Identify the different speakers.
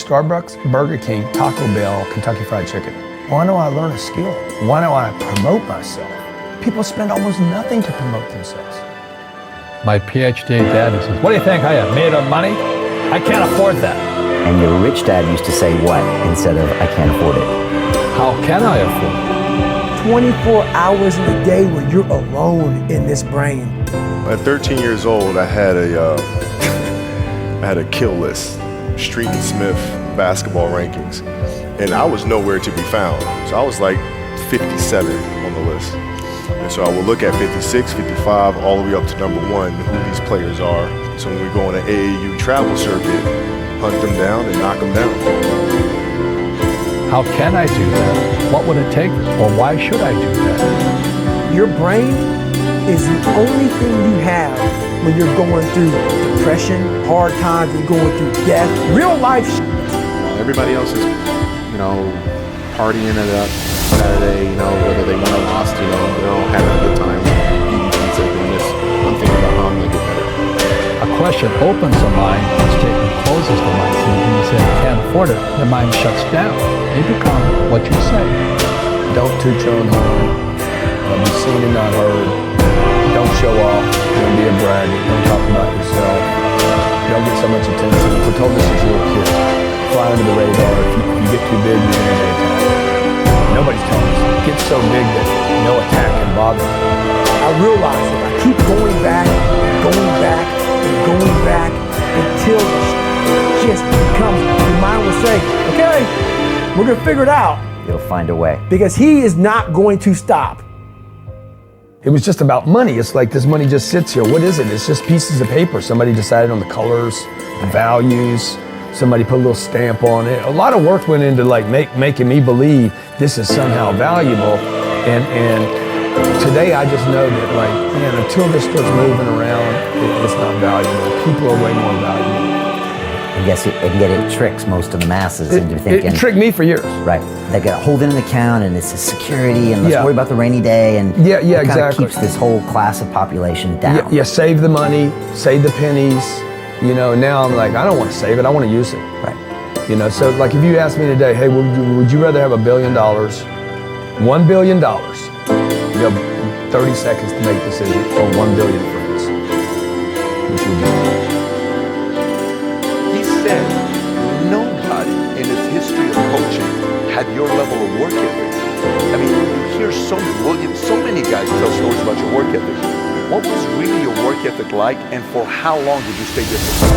Speaker 1: Starbucks, Burger King, Taco Bell, Kentucky Fried Chicken? Why don't I learn a skill? Why don't I promote myself? People spend almost nothing to promote themselves.
Speaker 2: My PhD dad says, what do you think I am, made of money? I can't afford that.
Speaker 3: And your rich dad used to say what instead of I can't afford it?
Speaker 2: How can I afford it?
Speaker 4: 24 hours in a day where you're alone in this brain.
Speaker 5: At 13 years old, I had a kill list, Street and Smith basketball rankings, and I was nowhere to be found. So I was like 57 on the list. And so I would look at 56, 55, all the way up to number 1, who these players are. So when we go on an AAU travel circuit, hunt them down and knock them down.
Speaker 2: How can I do that? What would it take? Or why should I do that?
Speaker 4: Your brain is the only thing you have when you're going through depression, hard times, and going through death, real life shit.
Speaker 6: Everybody else is, partying it up Saturday, whether they won or lost, they're all having a good time, eating pizza, doing this. I'm thinking about how I'm gonna get better.
Speaker 2: A question opens the mind, a statement closes the mind. So when you say I can't afford it, the mind shuts down. You become what you say.
Speaker 1: Don't toot your own horn. Be seen and not heard. Don't show off. Don't be a bragger. Don't talk about yourself. Don't get so much attention. We're told this as little kids. Fly under the radar. If you get too big, you're going to get attacked. Nobody's telling us. Get so big that no attack can bother you.
Speaker 4: I realize if I keep going back, and going back until it just becomes, your mind will say, okay, we're going to figure it out.
Speaker 3: You'll find a way.
Speaker 4: Because he is not going to stop.
Speaker 1: It was just about money. It's like this money just sits here. What is it? It's just pieces of paper. Somebody decided on the colors, the values. Somebody put a little stamp on it. A lot of work went into making me believe this is somehow valuable. And today I just know that until this starts moving around, it's not valuable. People are way more valuable.
Speaker 3: I guess it tricks most of the masses into thinking.
Speaker 1: It tricked me for years.
Speaker 3: Right. They got to hold in an account and it's a security and let's worry about the rainy day and
Speaker 1: it
Speaker 3: kind
Speaker 1: exactly.
Speaker 3: of keeps this whole class of population down.
Speaker 1: Yeah, save the money, save the pennies. Now I'm like, I don't want to save it, I want to use it.
Speaker 3: Right.
Speaker 1: So like if you asked me today, hey, would you rather have $1 billion, $1 billion, you have 30 seconds to make a decision, or 1 billion friends? Which would you do?
Speaker 7: He said nobody in his history of coaching had your level of work ethic. I mean, you hear so many guys tell stories about your work ethic. What was really your work ethic like, and for how long did you stay disciplined?